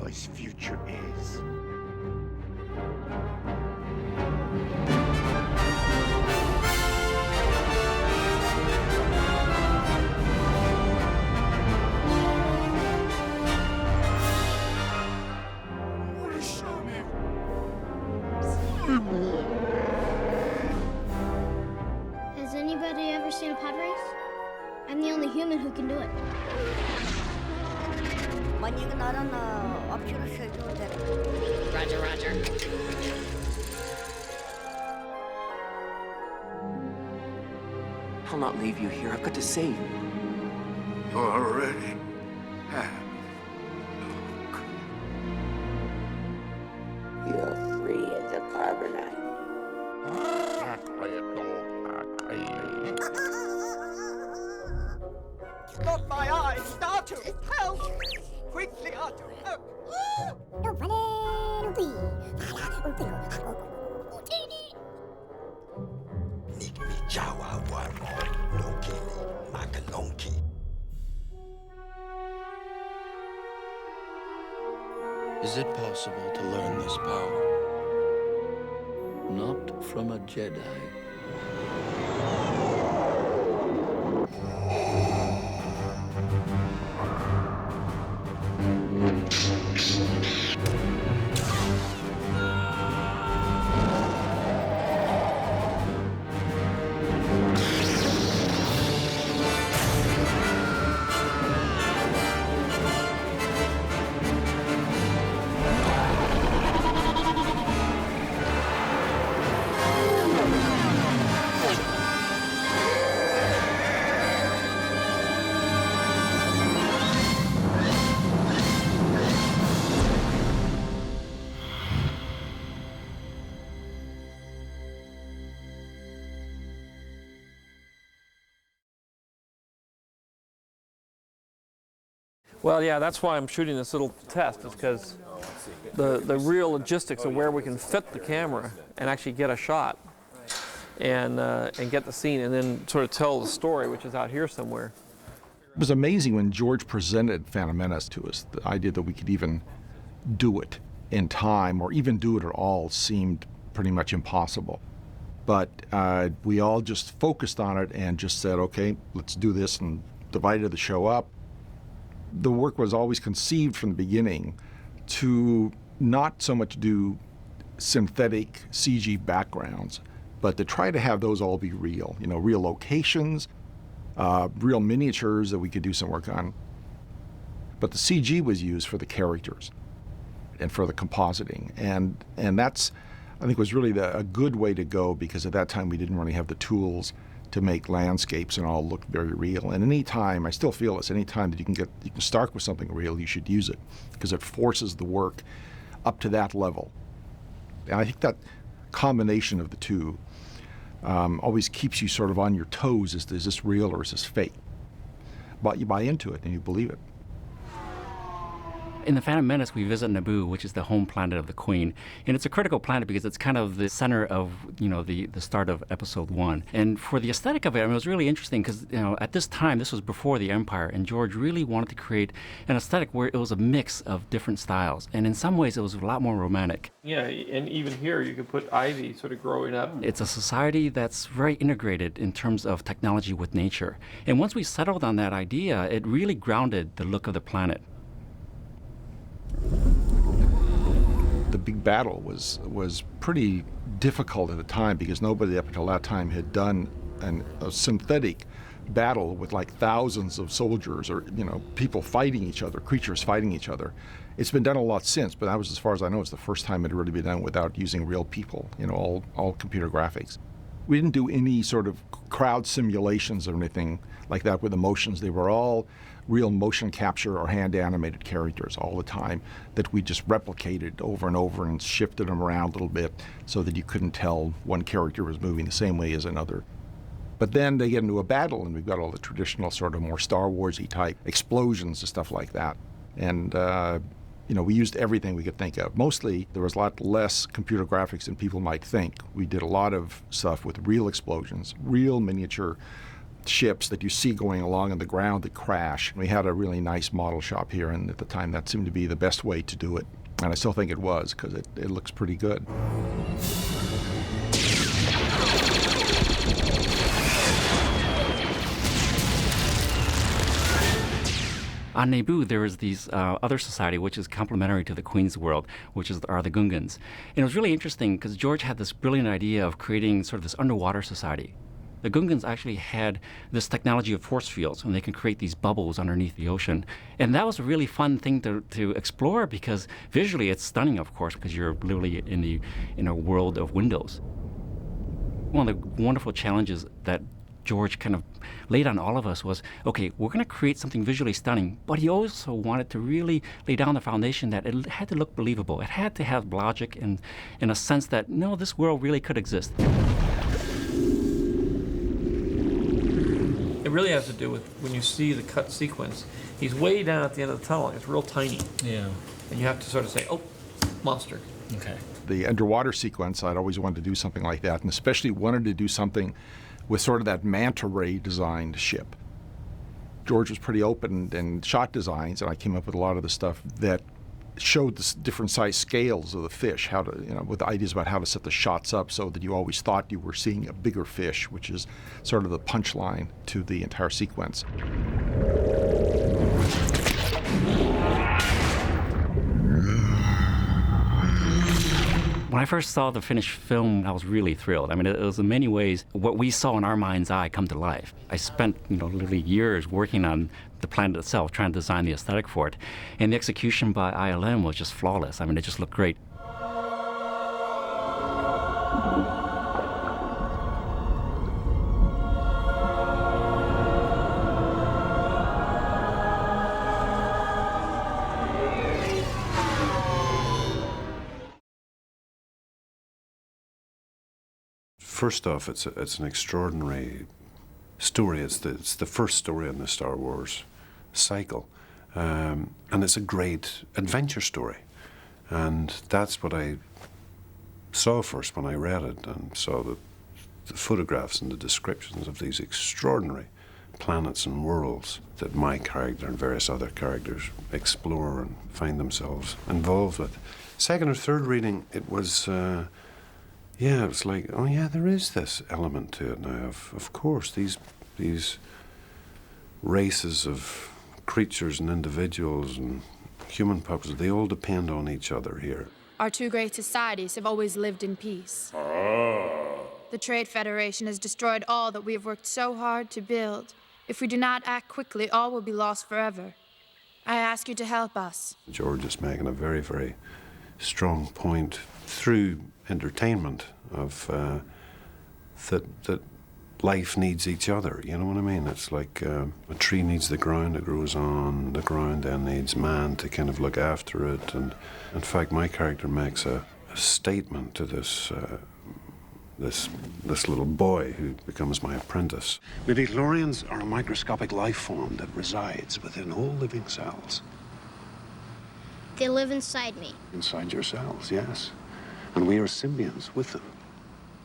boy's future is. Has anybody ever seen a pod race? I'm the only human who can do it. Roger, roger. I'll not leave you here. I've got to save you. You already have. You're free as a carbonite. Not my eyes! Artu! Help! Quickly, Artu! Help! Is it possible to learn this power? Not from a Jedi. Well, yeah, that's why I'm shooting this little test, is because the real logistics of where we can fit the camera and actually get a shot and get the scene and then sort of tell the story, which is out here somewhere. It was amazing when George presented Phantom Menace to us. The idea that we could even do it in time or even do it at all seemed pretty much impossible. But we all just focused on it and just said, okay, let's do this, and divided the show up. The work was always conceived from the beginning to not so much do synthetic CG backgrounds, but to try to have those all be real. You know, real locations, real miniatures that we could do some work on. But the CG was used for the characters and for the compositing. And that's, I think, was really a good way to go, because at that time we didn't really have the tools to make landscapes and all look very real. And any time, I still feel this, any time that you can start with something real, you should use it, because it forces the work up to that level. And I think that combination of the two always keeps you sort of on your toes. Is this real or is this fake? But you buy into it and you believe it. In The Phantom Menace, we visit Naboo, which is the home planet of the Queen. And it's a critical planet because it's kind of the center of, the start of Episode 1. And for the aesthetic of it, it was really interesting because, at this time, this was before the Empire, and George really wanted to create an aesthetic where it was a mix of different styles. And in some ways, it was a lot more romantic. Yeah, and even here, you could put ivy sort of growing up. It's a society that's very integrated in terms of technology with nature. And once we settled on that idea, it really grounded the look of the planet. The big battle was pretty difficult at the time, because nobody up until that time had done a synthetic battle with like thousands of soldiers or people fighting each other, creatures fighting each other. It's been done a lot since, but that was, as far as I know, it's the first time it had really been done without using real people, all computer graphics. We didn't do any sort of crowd simulations or anything like that with emotions. They were all real motion capture or hand animated characters all the time that we just replicated over and over and shifted them around a little bit so that you couldn't tell one character was moving the same way as another. But then they get into a battle and we've got all the traditional sort of more Star Wars-y type explosions and stuff like that. And we used everything we could think of. Mostly there was a lot less computer graphics than people might think. We did a lot of stuff with real explosions, real miniature ships that you see going along on the ground that crash. We had a really nice model shop here, and at the time that seemed to be the best way to do it. And I still think it was, because it looks pretty good. On Naboo, there is these other society which is complementary to the Queen's world, which are the Gungans. And it was really interesting because George had this brilliant idea of creating sort of this underwater society. The Gungans actually had this technology of force fields, and they can create these bubbles underneath the ocean. And that was a really fun thing to explore, because visually it's stunning, of course, because you're literally in a world of windows. One of the wonderful challenges that George kind of laid on all of us was, okay, we're going to create something visually stunning, but he also wanted to really lay down the foundation that it had to look believable. It had to have logic and in a sense that, no, this world really could exist. It really has to do with when you see the cut sequence, he's way down at the end of the tunnel. It's real tiny. Yeah. And you have to sort of say, oh, monster. Okay. The underwater sequence, I'd always wanted to do something like that, and especially wanted to do something with sort of that manta ray designed ship. George was pretty open and shot designs, and I came up with a lot of the stuff that showed the different size scales of the fish, how to, with ideas about how to set the shots up so that you always thought you were seeing a bigger fish, which is sort of the punchline to the entire sequence. When I first saw the finished film, I was really thrilled. I mean, it was in many ways what we saw in our mind's eye come to life. I spent, literally years working on the planet itself, trying to design the aesthetic for it. And the execution by ILM was just flawless. I mean, it just looked great. First off, it's an extraordinary story. It's the first story in the Star Wars cycle, and it's a great adventure story. And that's what I saw first when I read it and saw the photographs and the descriptions of these extraordinary planets and worlds that my character and various other characters explore and find themselves involved with. Second or third reading, it was. Yeah, it was like, oh yeah, there is this element to it now. Of course, these races of creatures and individuals and human puppets, they all depend on each other here. Our two great societies have always lived in peace. The Trade Federation has destroyed all that we have worked so hard to build. If we do not act quickly, all will be lost forever. I ask you to help us. George is making a very, very strong point through entertainment of that life needs each other, you know what I mean? It's like a tree needs the ground it grows on, the ground then needs man to kind of look after it. And in fact, my character makes a statement to this little boy who becomes my apprentice. Midichlorians are a microscopic life form that resides within all living cells. They live inside me. Inside your cells, yes. And we are symbionts with them.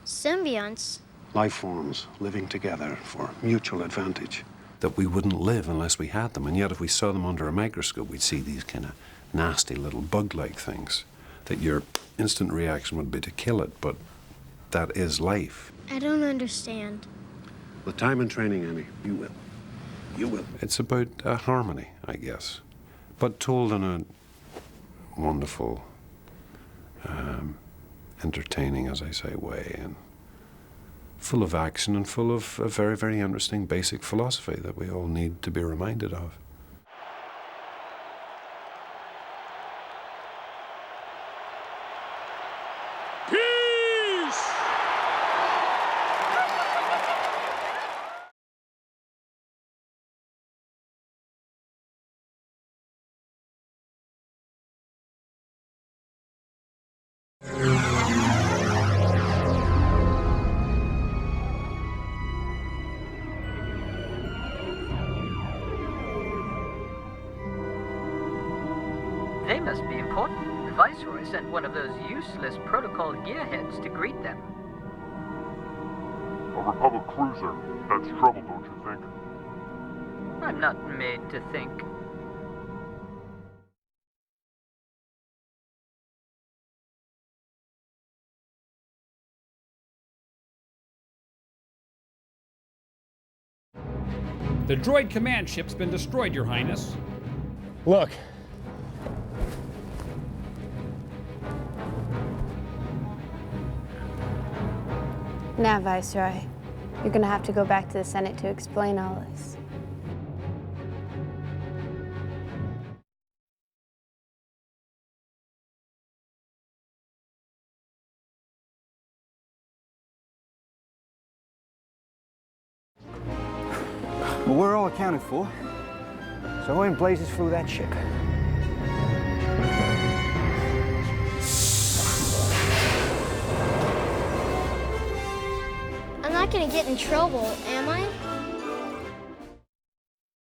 Symbionts? Life forms living together for mutual advantage. That we wouldn't live unless we had them, and yet if we saw them under a microscope, we'd see these kind of nasty little bug-like things that your instant reaction would be to kill it, but that is life. I don't understand. With time and training, Annie, you will. You will. It's about harmony, I guess, but told in a wonderful, entertaining, as I say, way, and full of action and full of a very, very interesting basic philosophy that we all need to be reminded of. Peace! They must be important. The Viceroy sent one of those useless protocol gearheads to greet them. A Republic cruiser. That's trouble, don't you think? I'm not made to think. The droid command ship's been destroyed, Your Highness. Look. Now, Viceroy, you're gonna have to go back to the Senate to explain all this. Well, we're all accounted for. So in blazes flew that ship. I'm not gonna get in trouble, am I?